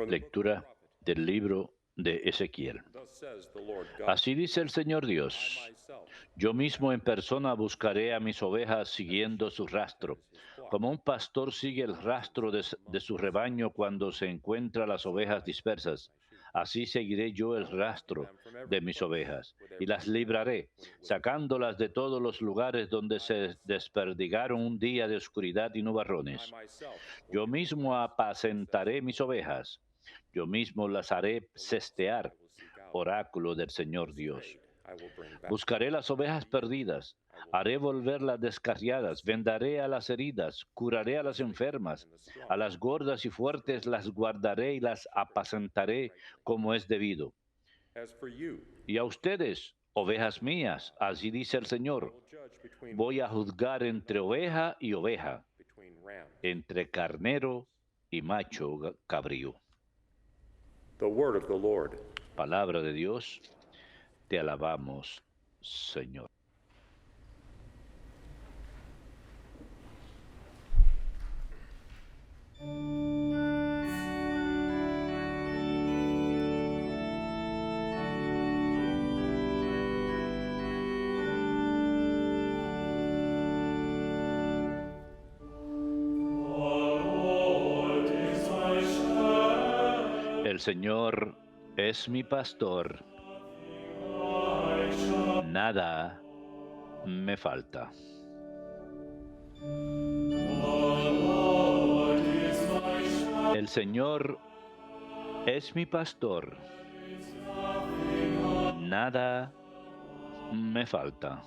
Lectura del libro de Ezequiel. Así dice el Señor Dios: yo mismo en persona buscaré a mis ovejas siguiendo su rastro, como un pastor sigue el rastro de su rebaño cuando se encuentra las ovejas dispersas. Así seguiré yo el rastro de mis ovejas y las libraré, sacándolas de todos los lugares donde se desperdigaron un día de oscuridad y nubarrones. Yo mismo apacentaré mis ovejas, yo mismo las haré cestear, oráculo del Señor Dios. Buscaré las ovejas perdidas, haré volver las descarriadas, vendaré a las heridas, curaré a las enfermas, a las gordas y fuertes las guardaré y las apacentaré como es debido. Y a ustedes, ovejas mías, así dice el Señor, voy a juzgar entre oveja y oveja, entre carnero y macho cabrío. Palabra de Dios, te alabamos, Señor. El Señor es mi pastor, nada me falta. El Señor es mi pastor, nada me falta.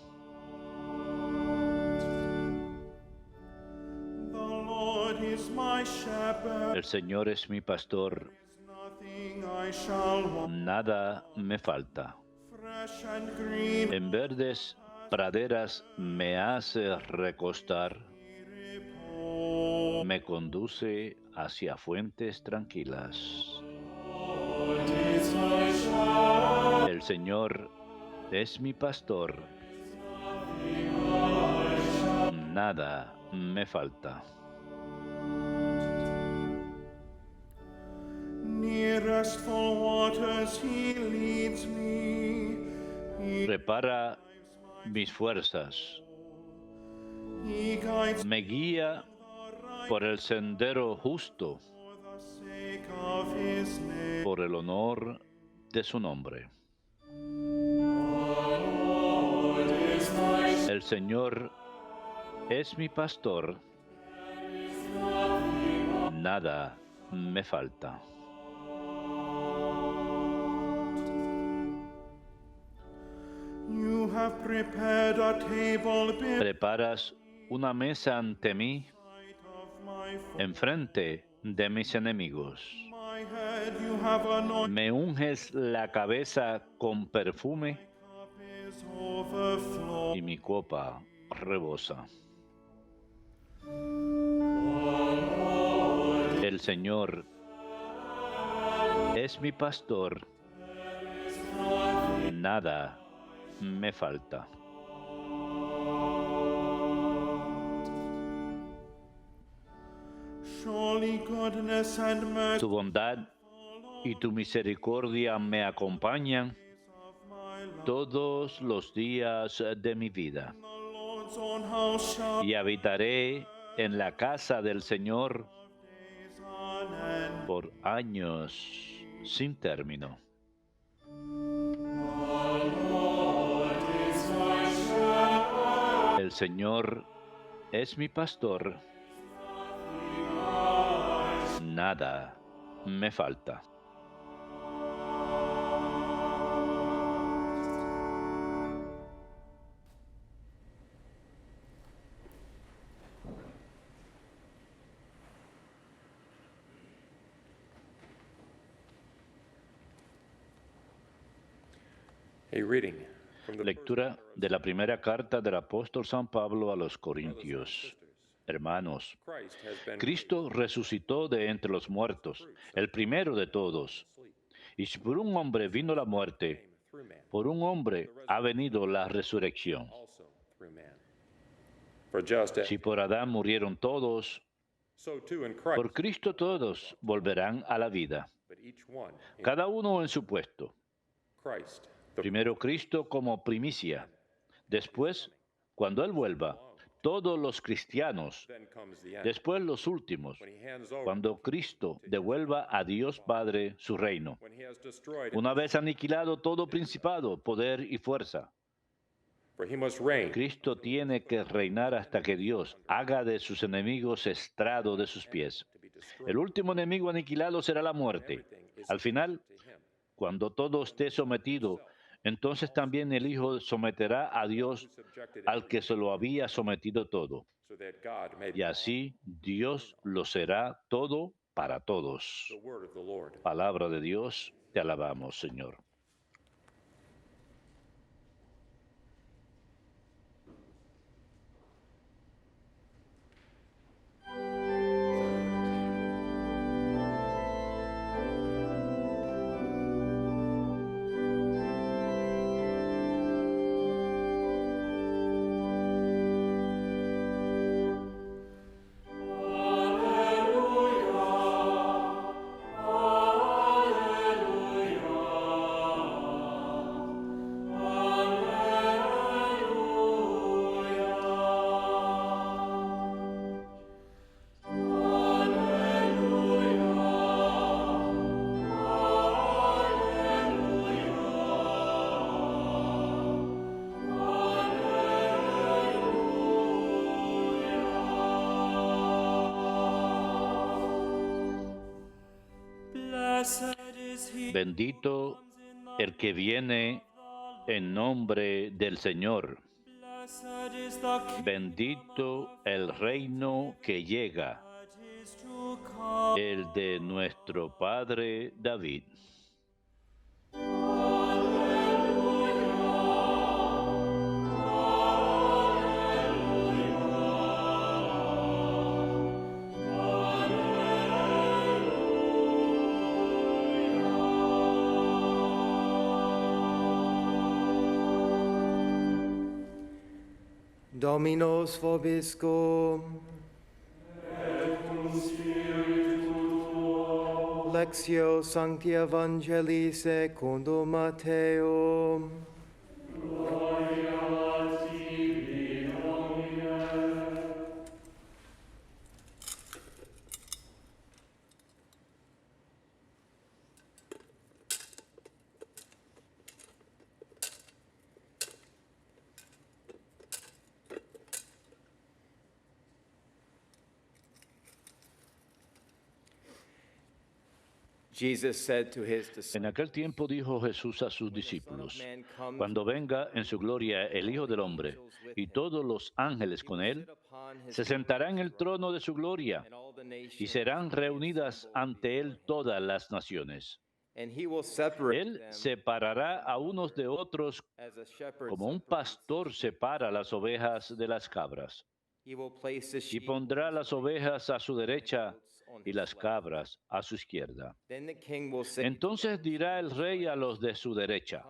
El Señor es mi pastor, nada me falta. En verdes praderas me hace recostar, me conduce hacia fuentes tranquilas. El Señor es mi pastor, nada me falta. Near restful waters he leads me. Prepara mis fuerzas, He guides me guía por el sendero justo, for the sake of his name. por el honor de su nombre. El Señor es mi pastor, nada me falta. You have prepared a table Preparas una mesa ante mí, beside of my food. enfrente de mis enemigos. My head you have anointed. Me unges la cabeza con perfume Cup is overflow. y mi copa rebosa. El Señor es mi pastor, nada me falta. Surely goodness and mercy Tu bondad y tu misericordia me acompañan of my life. todos los días de mi vida, The Lord's own house shall y habitaré en la casa del Señor days on end. por años sin término. El Señor es mi pastor, nada me falta. Lectura de la primera carta del apóstol San Pablo a los Corintios. Hermanos, Cristo resucitó de entre los muertos, el primero de todos. Y si por un hombre vino la muerte, por un hombre ha venido la resurrección. Si por Adán murieron todos, Por Cristo todos volverán a la vida, cada uno en su puesto. Primero Cristo como primicia. Después, cuando Él vuelva, todos los cristianos. Después los últimos, cuando Cristo devuelva a Dios Padre su reino. Una vez aniquilado todo principado, poder y fuerza. Cristo tiene que reinar hasta que Dios haga de sus enemigos estrado de sus pies. El último enemigo aniquilado será la muerte. Al final, cuando todo esté sometido, entonces también el Hijo someterá a Dios al que se lo había sometido todo. Y así Dios lo será todo para todos. Palabra de Dios, te alabamos, Señor. Bendito el que viene en nombre del Señor. Bendito el reino que llega, el de nuestro Padre David. Dominus vobiscum. Lectio Sancti Evangelii secundum Matteum. En aquel tiempo dijo Jesús a sus discípulos: cuando venga en su gloria el Hijo del Hombre y todos los ángeles con él, se sentará en el trono de su gloria y serán reunidas ante él todas las naciones. Él separará a unos de otros como un pastor separa las ovejas de las cabras, y pondrá las ovejas a su derecha y las cabras a su izquierda. Entonces dirá el rey a los de su derecha: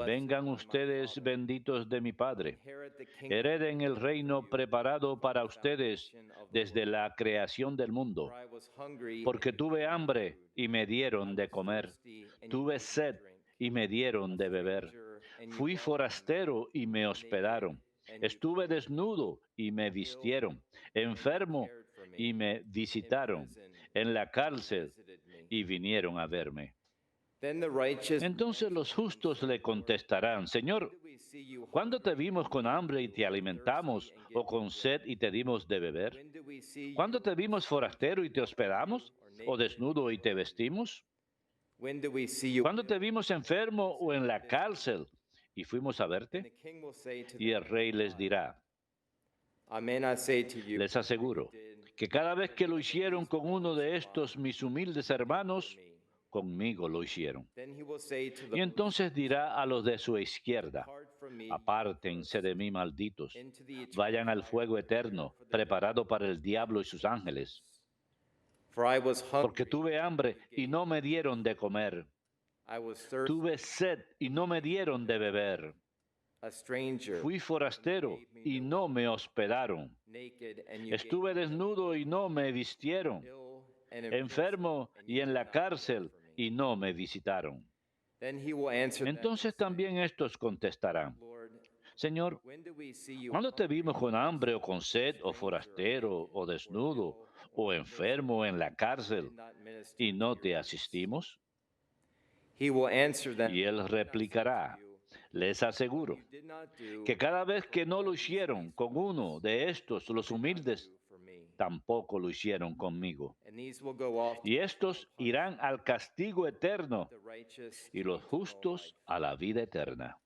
vengan ustedes benditos de mi Padre, hereden el reino preparado para ustedes desde la creación del mundo. Porque tuve hambre y me dieron de comer, tuve sed y me dieron de beber, fui forastero y me hospedaron, estuve desnudo y me vistieron, enfermo y me visitaron, en la cárcel y vinieron a verme. Entonces los justos le contestarán: Señor, ¿cuándo te vimos con hambre y te alimentamos, o con sed y te dimos de beber? ¿Cuándo te vimos forastero y te hospedamos, o desnudo y te vestimos? ¿Cuándo te vimos enfermo o en la cárcel y fuimos a verte? Y el rey les dirá: les aseguro que cada vez que lo hicieron con uno de estos mis humildes hermanos, conmigo lo hicieron. Y entonces dirá a los de su izquierda: apártense de mí, malditos, vayan al fuego eterno, preparado para el diablo y sus ángeles. Porque tuve hambre y no me dieron de comer, tuve sed y no me dieron de beber, a stranger, Fui forastero y no me hospedaron. naked, and you Estuve desnudo y no me vistieron. ill and in Enfermo y en la cárcel y no me visitaron. Then he will answer them, Entonces también estos contestarán: Lord, Señor, when do we see you ¿cuándo te vimos con hambre o con sed o forastero o desnudo o enfermo en la cárcel not minister? y no te asistimos? He will answer them, Y él replicará: les aseguro you did not do que cada vez que no lo hicieron con uno de estos, los humildes, for me. tampoco lo hicieron conmigo. And these will go off Y estos irán al castigo eterno the righteous. y los justos a la vida eterna.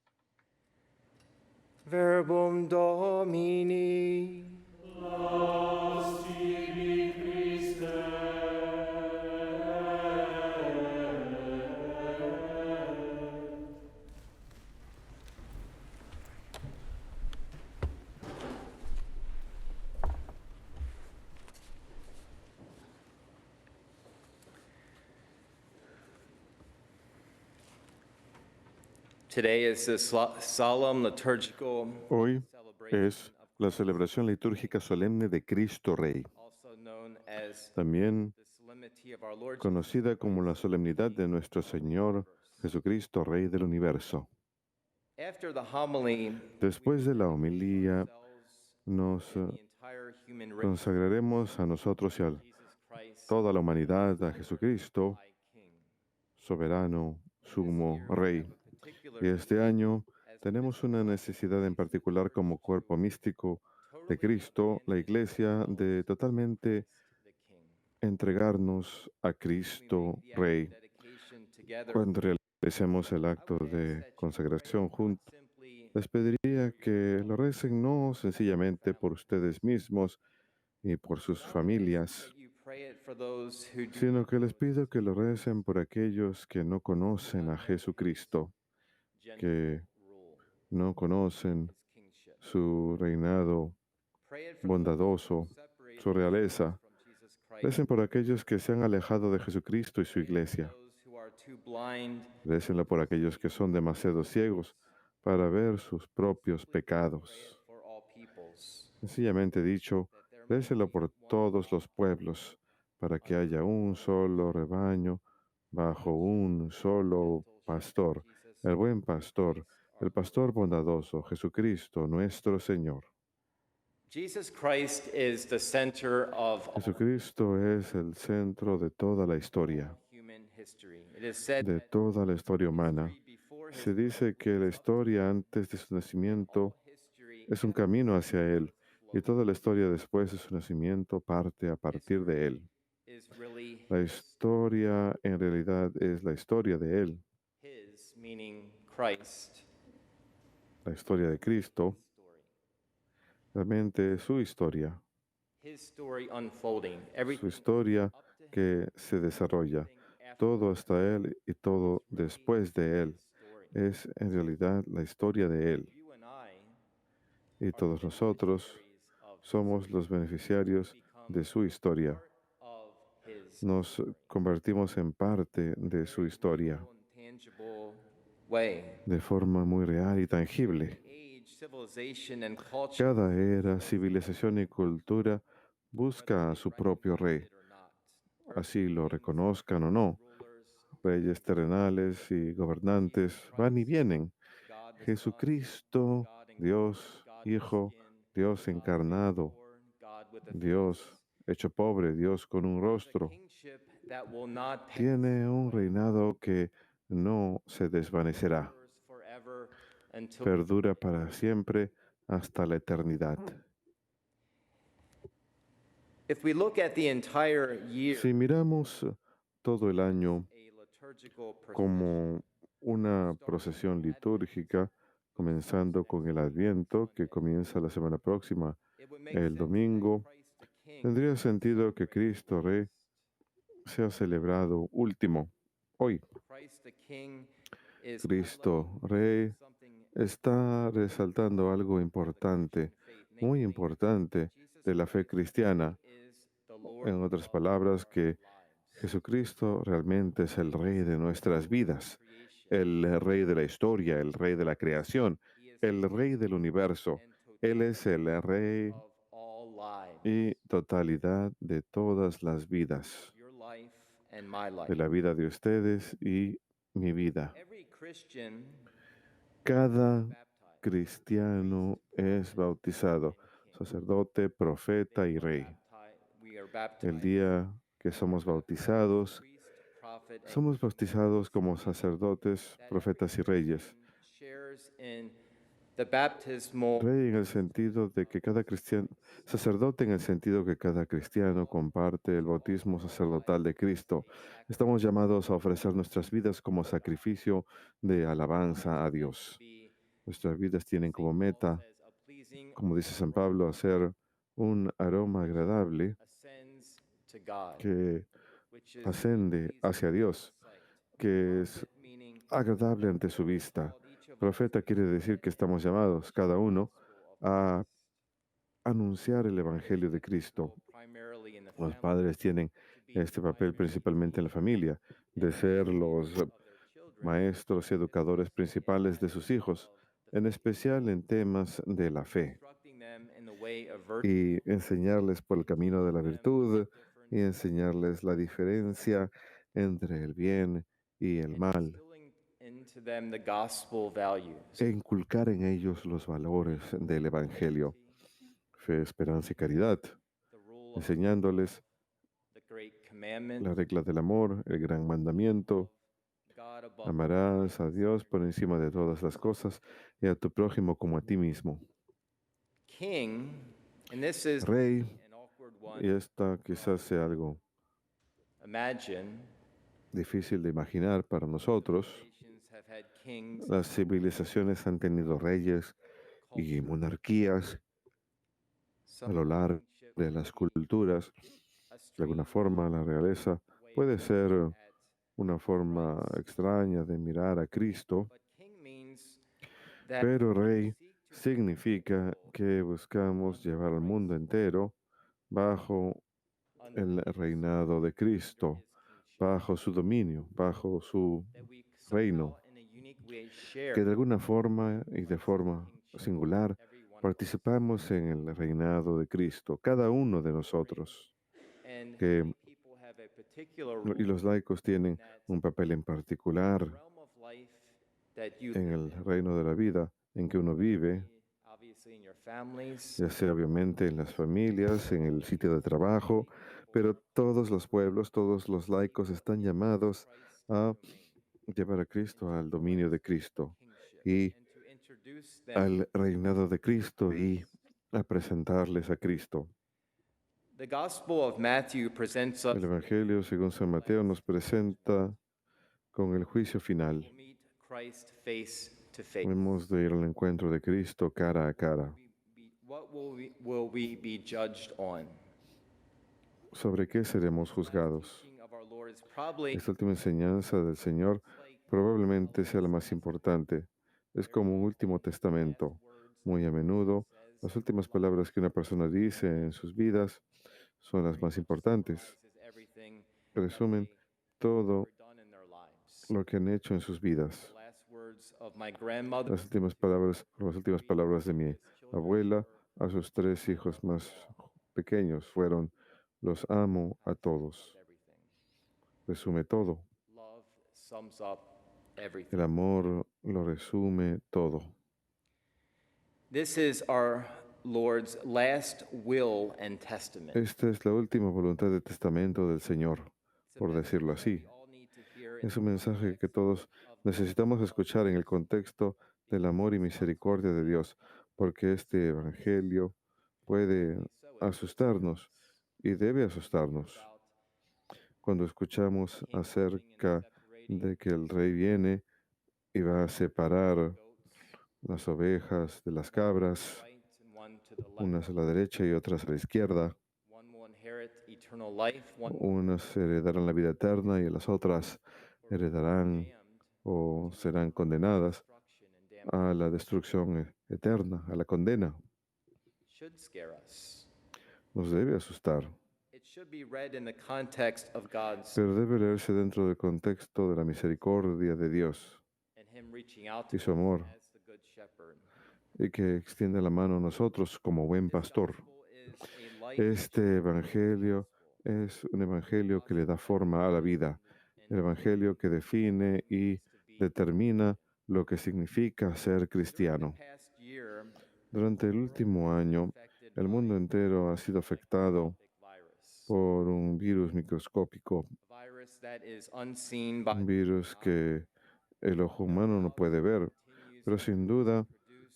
Verbum Domini. Today is the solemn liturgical Hoy celebration es la celebración litúrgica solemne de Cristo Rey, also known as también the solemnity of our Lord conocida como la solemnidad de nuestro Señor Jesucristo, Rey del universo. After the homily, Después de la homilía, nos the entire human race, consagraremos a nosotros y a Jesus Christ, toda la humanidad a Jesucristo, my King. soberano, sumo, Rey. Y este año tenemos una necesidad en particular como cuerpo místico de Cristo, la Iglesia, de totalmente The King. entregarnos a Cristo Rey. Dedication together. Cuando realicemos el acto de consagración juntos, les pediría que lo recen no sencillamente por ustedes mismos y por sus familias, You pray it for those who do sino que les pido que lo recen por aquellos que no conocen a Jesucristo, que rule no conocen his kingship. su reinado Pray it for bondadoso, separated su realeza. from Jesus Christ. Recen por aquellos que se han alejado de Jesucristo y su iglesia. Those who are too blind Récenlo por aquellos que son demasiado ciegos para ver sus propios pecados. for all peoples. Sencillamente dicho, récelo por todos los pueblos, para que haya un solo rebaño bajo un solo pastor, el buen pastor, el pastor bondadoso, Jesucristo nuestro Señor. Jesus Christ is the center of all Jesucristo es el centro de toda la historia, human history. It is said de toda la historia humana. before his Se dice que la historia antes de su nacimiento history es un camino hacia Él, y toda la historia después de su nacimiento parte a partir de Él. is really La historia en realidad es la historia de Él, his, meaning Christ. la historia de Cristo, Story. realmente es su historia, His story unfolding. su Everything historia que se desarrolla. Todo hasta Él y todo después de Él story. es en realidad la historia de Él. You and I Y todos nosotros of somos los beneficiarios de su historia. of his Nos convertimos en parte de su historia intangible way. de forma muy real y tangible. Age, civilization, and culture Cada era, civilización y cultura busca a su propio rey, or not. así lo reconozcan o no. Rulers, Reyes terrenales y gobernantes van y vienen. God the Jesucristo, God in Dios Hijo, Dios encarnado, Son, God with the Dios hecho pobre, Dios con un rostro, kingship that will not pass tiene un reinado que no se desvanecerá, forever until perdura para siempre hasta la eternidad. if we look at the entire year Si miramos todo el año a liturgical como una procesión litúrgica, comenzando con el Adviento, que comienza la semana próxima, it would make el sense domingo, that Christ the King tendría sentido que Cristo Rey sea celebrado último. Hoy, Christ the King is Cristo Rey something está resaltando algo importante, muy importante de la fe cristiana. is the Lord En otras palabras, que Jesucristo realmente es el Rey de nuestras vidas, el Rey de la historia, el Rey de la creación. He el Rey del universo. Él es el Rey of all lives, y totalidad de todas las vidas, your life and my life. de la vida de ustedes y mi vida. Every Christian Cada baptized. cristiano es bautizado, sacerdote, profeta y rey. We are El baptized. día que somos bautizados, Priest, prophet, and somos bautizados como sacerdotes, profetas y reyes. shares in the baptismal Rey en el sentido de que cada cristiano, sacerdote en el sentido que cada cristiano comparte el bautismo sacerdotal de Cristo. Estamos llamados a ofrecer nuestras vidas como sacrificio de alabanza a Dios. be, Nuestras vidas tienen como meta, says, a pleasing como dice San Pablo, hacer un aroma agradable ascends to God, que which is ascende hacia Dios, que es meaning agradable ante su vista. Profeta quiere decir que estamos llamados, cada uno, a anunciar el Evangelio de Cristo. primarily in the Los family, padres tienen este papel principalmente en la familia, de ser los maestros y educadores principales de sus hijos, en especial en temas de la fe, instructing them in the way of virtue, y enseñarles por el camino de la virtud y enseñarles la diferencia entre el bien y el mal, instilling into them the gospel values, e inculcar en ellos los valores del Evangelio, fe, esperanza y caridad, the rule of enseñándoles the great commandment, la regla del amor, el gran mandamiento: God above amarás a Dios por encima de todas las cosas y a tu prójimo como a ti mismo. king, and this is Rey, an awkward one. y esta quizás sea algo Imagine difícil de imaginar para nosotros. nations have had kings, Las civilizaciones han tenido reyes y monarquías a some lo largo de las culturas. De alguna forma, la realeza puede ser una forma extraña de mirar a Cristo, but king means that pero rey significa que buscamos llevar al mundo entero bajo el reinado de Cristo, bajo su dominio, bajo su we reino, somehow in a unique way que share de alguna forma y de forma singular everyone participamos en el reinado de Cristo, cada uno de nosotros. and Que, people have a particular y role los laicos tienen un papel en particular realm of life that you en el reino de la vida en que uno vive, obviously in your families, ya sea obviamente en las familias, en el sitio de trabajo, pero todos los pueblos, todos los laicos están llamados a llevar a Cristo al dominio de Cristo y and to introduce them. al reinado de Cristo y a presentarles a Cristo. The Gospel of Matthew presents us El Evangelio, según San Mateo, nos presenta con el juicio final. to meet Christ face to face. Hemos de ir al encuentro de Cristo cara a cara. What will we be judged on? ¿Sobre qué seremos juzgados? Teaching of our Lord is probably Esta última enseñanza del Señor probablemente sea la más importante. Es como un último testamento. Muy a menudo, las últimas palabras que una persona dice en sus vidas son las más importantes. is everything Resumen todo done in their lives. lo que han hecho en sus vidas. The last words of my grandmother Las últimas palabras de mi abuela a sus 3 hijos más pequeños fueron: los amo a todos. everything. Resume todo. Love sums up everything. El amor lo resume todo. This is our Lord's last will and testament. Esta es la última voluntad de testamento del Señor, por decirlo así. We all need to hear Es un mensaje que todos necesitamos escuchar en el contexto del amor y misericordia de Dios, porque este Evangelio puede asustarnos y debe asustarnos. Cuando escuchamos acerca de que el Rey viene y va a separar las ovejas de las cabras, right and one to the left. unas a la derecha y otras a la izquierda. One will inherit eternal life, one Unas heredarán la vida eterna y las otras heredarán damned o serán condenadas destruction and damnation a la destrucción eterna, a la condena. should scare us. Nos debe asustar, It should be read in the context of God's pero debe leerse dentro del contexto de la misericordia de Dios and Him reaching out y to su amor, as the Good Shepherd. y que extiende la mano a nosotros como buen pastor. Este evangelio es un evangelio que le da forma a la vida, el evangelio que define y determina lo que significa ser cristiano. Durante el último año, el mundo entero ha sido afectado por un virus microscópico, un virus que el ojo humano no puede ver, pero sin duda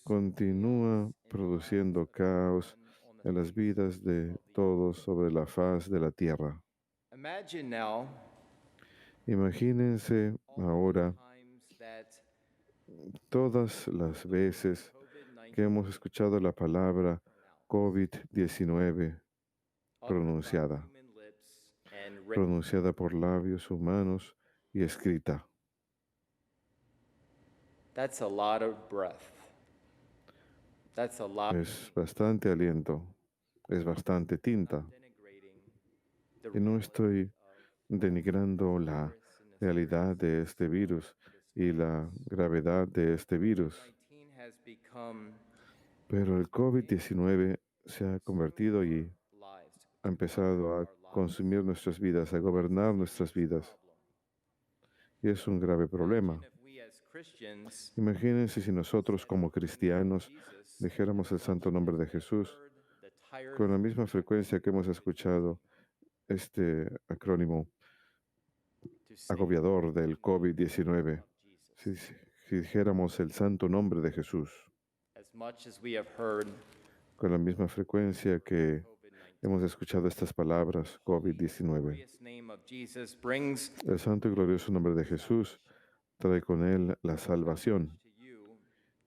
continúa produciendo caos en las vidas de todos sobre la faz de la tierra. Imagínense ahora todas las veces que hemos escuchado la palabra COVID-19 pronunciada por labios humanos y escrita. That's a lot of breath. That's a lot. Es bastante aliento, es bastante tinta. Y no estoy denigrando la realidad de este virus y la gravedad de este virus. Pero el COVID-19 se ha convertido y ha empezado a consumir nuestras vidas, a gobernar nuestras vidas. Y es un grave problema. Imagínense si nosotros como cristianos dijéramos el santo nombre de Jesús con la misma frecuencia que hemos escuchado este acrónimo agobiador del COVID-19. Si dijéramos el santo nombre de Jesús con la misma frecuencia que hemos escuchado estas palabras, COVID-19. El santo y glorioso nombre de Jesús trae con él la salvación.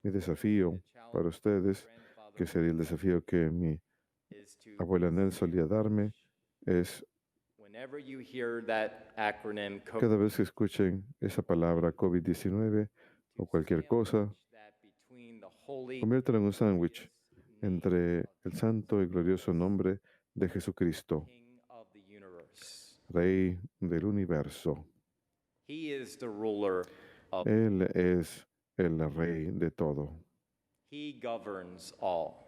Mi desafío para ustedes, que sería el desafío que mi abuela Nel solía darme, es cada vez que escuchen esa palabra COVID-19 o cualquier cosa, conviértelo en un sándwich entre el santo y glorioso nombre de Jesucristo, Rey del universo. Él es el Rey de todo.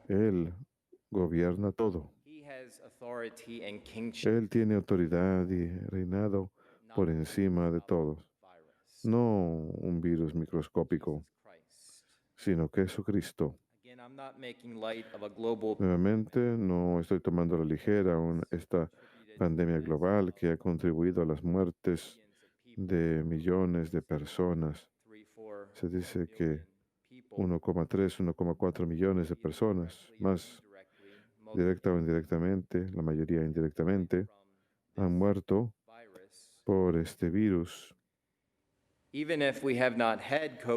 Él gobierna todo. Él tiene autoridad y reinado por encima de todos. No un virus microscópico, sino que Jesucristo. Nuevamente, no estoy tomando a la ligera esta pandemia global que ha contribuido a las muertes de millones de personas. Se dice que 1,3, 1,4 millones de personas, más directa o indirectamente, la mayoría indirectamente, han muerto por este virus.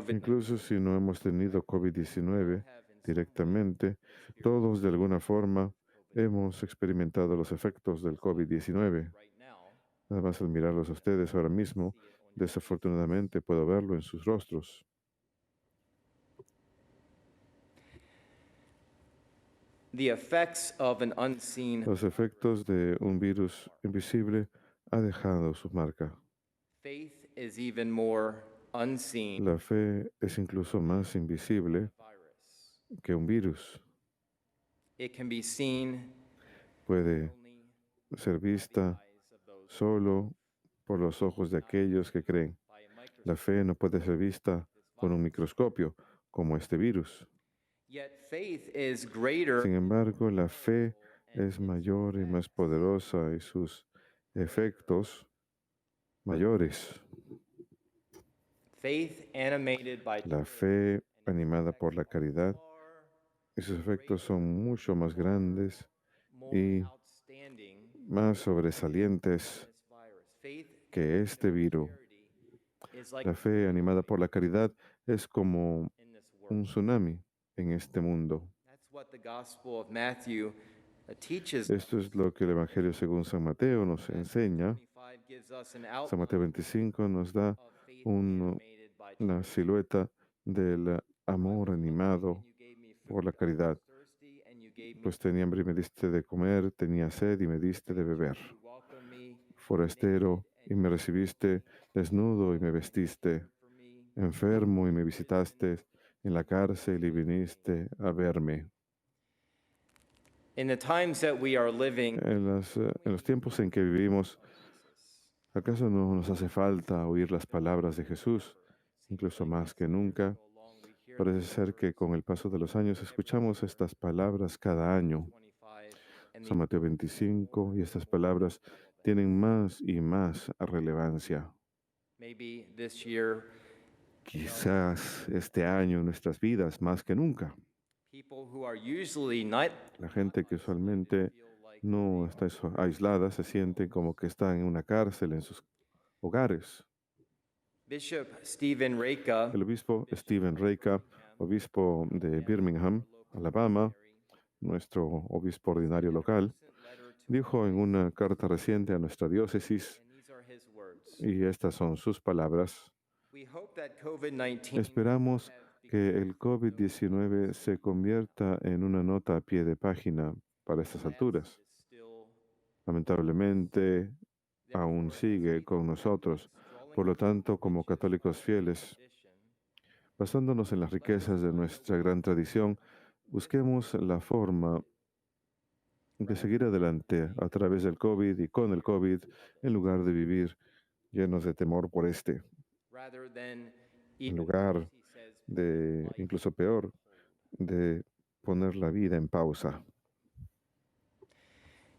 Incluso si no hemos tenido COVID-19 directamente, todos de alguna forma hemos experimentado los efectos del COVID-19. Nada más al mirarlos a ustedes ahora mismo, desafortunadamente puedo verlo en sus rostros. Los efectos de un virus invisible ha dejado su marca. La fe es incluso más invisible que un virus. Puede ser vista solo por los ojos de aquellos que creen. La fe no puede ser vista con un microscopio, como este virus. Sin embargo, la fe es mayor y más poderosa y sus efectos mayores. La fe animada por la caridad y sus efectos son mucho más grandes y más sobresalientes que este virus. La fe animada por la caridad es como un tsunami en este mundo. Esto es lo que el Evangelio según San Mateo nos enseña. San Mateo 25 nos da una silueta del amor animado por la caridad. Pues tenía hambre y me diste de comer, tenía sed y me diste de beber. Forastero y me recibiste, desnudo y me vestiste, enfermo y me visitaste, en la cárcel y viniste a verme. In the times that we are living, En los tiempos en que vivimos, ¿acaso no nos hace falta oír las palabras de Jesús? Incluso más que nunca, parece ser que con el paso de los años escuchamos estas palabras cada año. San Mateo 25, y estas palabras tienen más y más relevancia. maybe this year, Quizás este año en nuestras vidas más que nunca. people who are usually not La gente que usualmente no está aislada se siente como que está en una cárcel en sus hogares. Bishop Stephen Reka, El obispo Stephen Reka, obispo de Birmingham, Alabama, nuestro obispo ordinario local, dijo en una carta reciente a nuestra diócesis, and these are his words. y estas son sus palabras: We hope that COVID-19 esperamos que el COVID-19 se convierta en una nota a pie de página para estas alturas. is still Lamentablemente, aún sigue con nosotros. Por lo tanto, como católicos fieles, tradition. basándonos en las riquezas de nuestra gran tradición, busquemos la forma de seguir adelante a través del COVID y con el COVID, en lugar de vivir llenos de temor por este, Rather than en even, lugar he says, de, incluso peor, de poner la vida en pausa.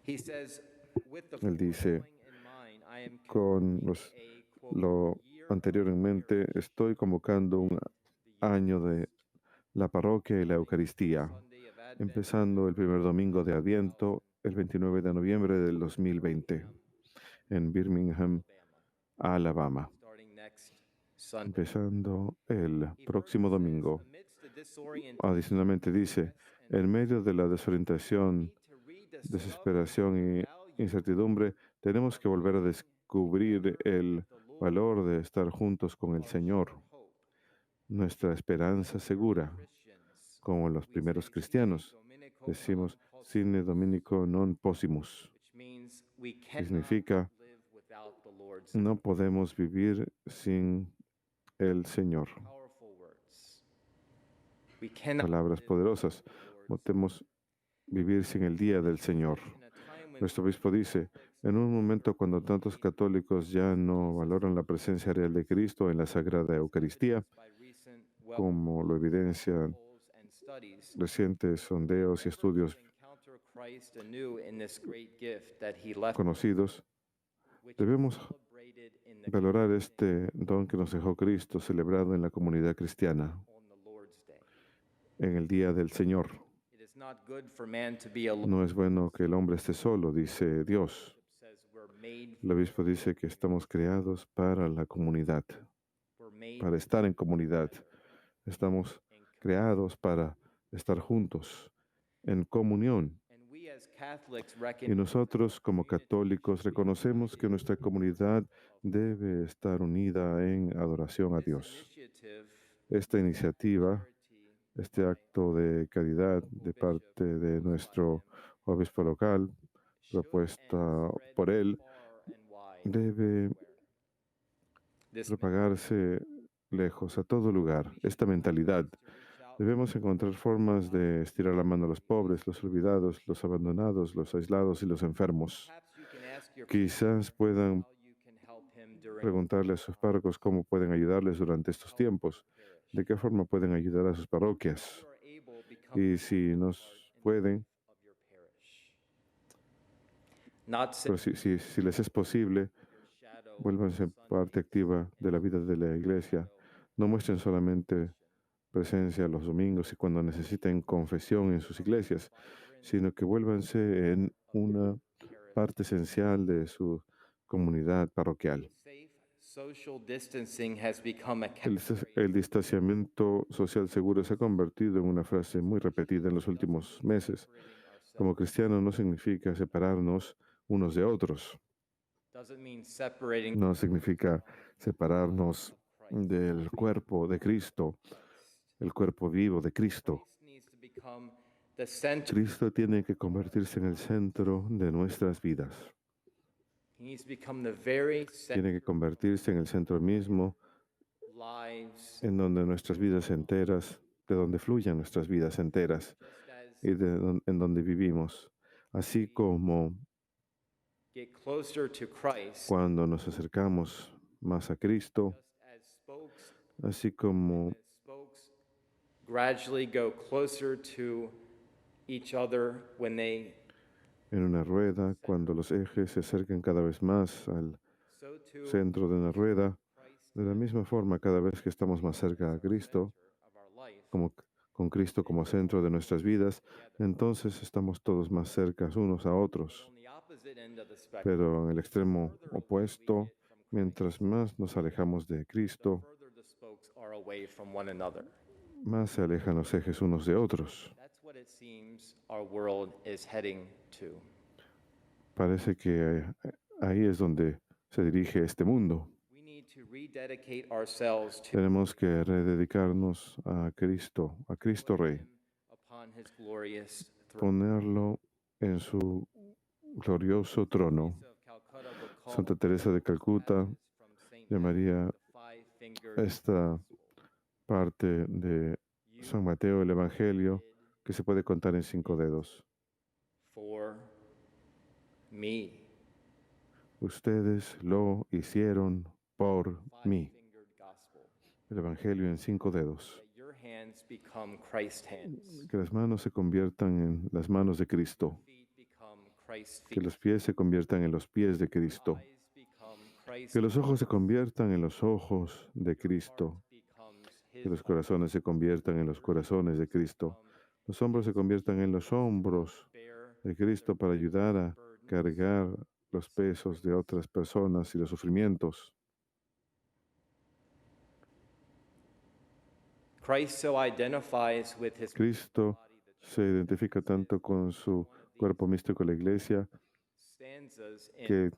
he says, with the Él dice, following in mind, I am con convening a quote, lo year of anterior en mente, estoy convocando un año de la parroquia y la Eucaristía, Sunday of Advent, empezando el primer domingo de Adviento, el 29 de noviembre del 2020, en Birmingham, Alabama, starting next Sunday. empezando el próximo domingo. Amidst the disorientation, Adicionalmente dice, en medio de la desorientación, need to rediscover desesperación y value incertidumbre, tenemos que volver a descubrir el valor de estar juntos con el Señor, hope. nuestra esperanza segura, Christians, como los primeros cristianos. Dominico Decimos, non sine dominico non possumus. which means we Que cannot significa, live without the Lord's no podemos vivir sin el Señor. powerful words. We cannot Palabras live poderosas. without the No Lord's podemos vivir sin el día del Señor. in a time when Nuestro obispo dice, en un momento cuando tantos católicos ya no valoran la presencia real de Cristo en la Sagrada Eucaristía, by recent well como lo evidencian polls and studies, recientes sondeos y estudios encounter Christ anew in this great gift that he left, conocidos, which is debemos celebrated in the valorar este don que nos dejó Cristo, celebrado en la comunidad cristiana, on the Lord's day. en el Día del Señor. It is not good for man to be alone. No es bueno que el hombre esté solo, dice Dios. Says we're made, El obispo dice que estamos creados para la comunidad, we're made para estar en comunidad. Estamos creados para estar juntos, en comunión. and we as Catholics Y recognize nosotros como católicos reconocemos que nuestra comunidad debe estar unida en adoración a Dios. initiative Esta iniciativa, este acto de caridad de parte de nuestro obispo local, propuesta por él, far and wide. debe This propagarse lejos, a todo lugar. Esta mentalidad. Debemos encontrar formas de estirar la mano a los pobres, los olvidados, los abandonados, los aislados y los enfermos. perhaps you can ask your Quizás puedan how you can help him during preguntarle a sus párrocos cómo pueden ayudarles durante estos tiempos, de qué forma pueden ayudar a sus parroquias. you are able become Y si nos pueden, of your parish. Not pero si les es posible, shadow vuélvanse parte activa de la vida de la iglesia. No muestren solamente presencia los domingos y cuando necesiten confesión en sus iglesias, sino que vuélvanse en una parte esencial de su comunidad parroquial. safe social distancing has become a El distanciamiento social seguro se ha convertido en una frase muy repetida en los últimos meses. Como cristianos no significa separarnos unos de otros. doesn't mean separating No significa separarnos del cuerpo de Cristo, el cuerpo vivo de Cristo. needs to become the center. Cristo tiene que convertirse en el centro de nuestras vidas. He needs to become the very Tiene que convertirse en el centro mismo lives en donde nuestras vidas enteras de donde fluyan nuestras vidas enteras just as y en donde vivimos. Así como get closer to Christ, cuando nos acercamos más a Cristo, just as spokes así como as spokes gradually go closer to each other when they en una rueda, cuando los ejes se acercan cada vez más al so too centro de una rueda, Christ de la misma forma, cada vez que estamos más cerca a Cristo, of our life. como con Cristo como centro de nuestras vidas, entonces estamos todos más cerca unos a otros. On the opposite end of the spectrum, Pero en el extremo further away we opuesto, get from Christ, mientras más nos alejamos de the Cristo, further the spokes are away from one another. más se alejan los ejes unos de otros. That's what it seems our world is heading to. Parece que ahí es donde se dirige este mundo. We need to rededicate ourselves to Tenemos que rededicarnos a Cristo Rey, Him upon His glorious throne. ponerlo en su glorioso trono. Teresa of Calcutta would call Santa Teresa de Calcuta passages from Saint llamaría Matthew the five-fingered esta parte de San Mateo, el Evangelio, que se puede contar en 5 dedos. for me. Ustedes lo hicieron por mí. Five-fingered gospel. El Evangelio en 5 dedos. That your hands become Christ's hands. Que las manos se conviertan en las manos de Cristo. Feet become Christ's Que feet. los pies se conviertan en los pies de Cristo. Eyes become Christ's Que los ojos se conviertan en los ojos de Cristo. becomes Que His los corazones se conviertan en los corazones de Cristo. Los hombros se conviertan en los hombros bear de Cristo para ayudar a cargar los pesos de otras personas y los sufrimientos. Christ so identifies with His Cristo se identifica tanto con su cuerpo místico, la iglesia, stanzas in que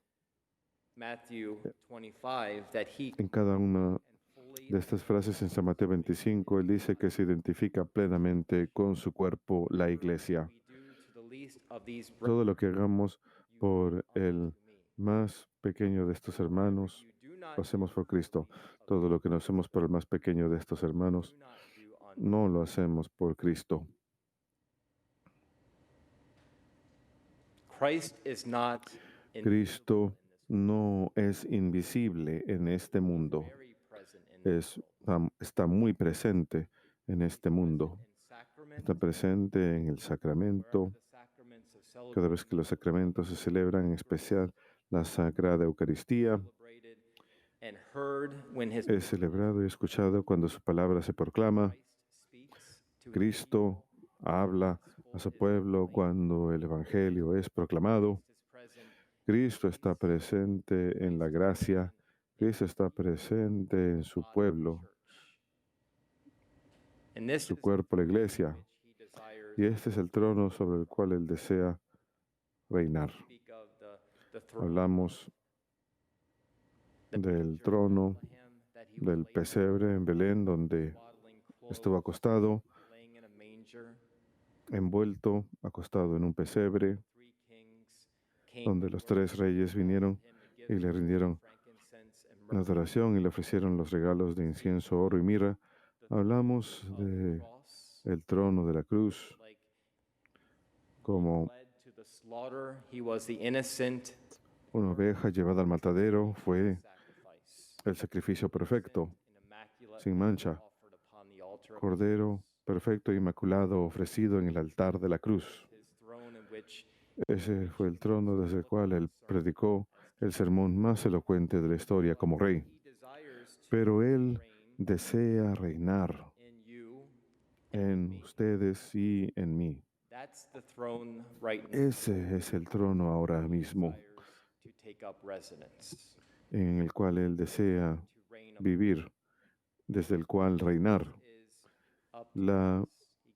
Matthew 25 that He en cada una fully de estas frases en San Mateo 25, él dice que se identifica plenamente con su cuerpo, la iglesia. we do to the least of these Todo lo que hagamos por el más pequeño de estos hermanos, you do not lo hacemos por Cristo. Todo lo que no hacemos por el más pequeño de estos hermanos, do on no lo hacemos por Cristo. Christ is not in Cristo no es invisible en este mundo. very present in Está muy presente en este mundo. sacrament Está presente en el sacramento, the sacraments of cada vez que los sacramentos se celebran, en especial la Sagrada Eucaristía. celebrated and heard when His Es celebrado y escuchado cuando su palabra se proclama. speaks to Cristo habla a su pueblo cuando el Evangelio es proclamado. His present. Cristo está presente en la gracia. Cristo está presente en su pueblo, And this su is cuerpo, la iglesia. He desires Y este es el trono sobre el cual Él desea reinar. to speak of the throne Hablamos del trono, that He del pesebre en Belén, donde waddling clothes, estuvo acostado, laying in a manger. envuelto, acostado en un pesebre, Three kings came donde los 3 reyes vinieron y le rindieron frankincense and myrrh. adoración y le ofrecieron los regalos de incienso, oro y mirra. Hablamos de Cross, el trono de la cruz like como led to the slaughter, He was the innocent una oveja llevada al matadero, fue sacrifice. el sacrificio perfecto, An immaculate sin mancha, offered upon the altar of cordero perfecto e inmaculado ofrecido en el altar de la cruz. His throne, in which Ese fue el trono desde el cual él predicó el sermón más elocuente de la historia como rey. He desires to Pero él desea reinar in you. en ustedes y en mí. That's the throne right now. Ese es el trono ahora mismo Desires to take up residence, en el cual él desea to reign vivir, desde el cual reinar. is up to La us.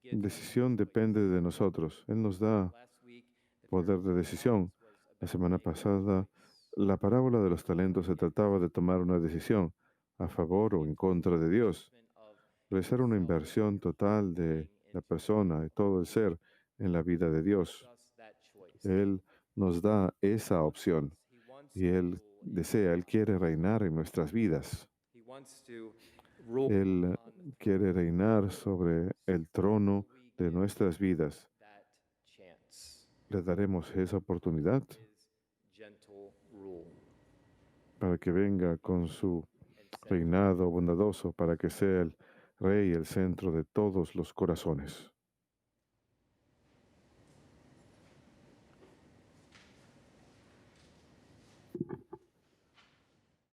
He gives decisión depende de nosotros. Él nos da last week the poder de decisión. La semana pasada, la parábola de los talentos se trataba de tomar una decisión a favor o en contra de Dios, of realizar una inversión total de la persona y todo el ser en la vida de Dios. us that choice. Él nos da esa opción He wants y Él desea, Él quiere reinar en nuestras vidas. he wants to rule Él upon quiere reinar sobre el trono de nuestras vidas. that chance. Le daremos esa oportunidad His gentle rule. para que venga con su And set reinado bondadoso, para que sea el Rey, el centro de todos los corazones.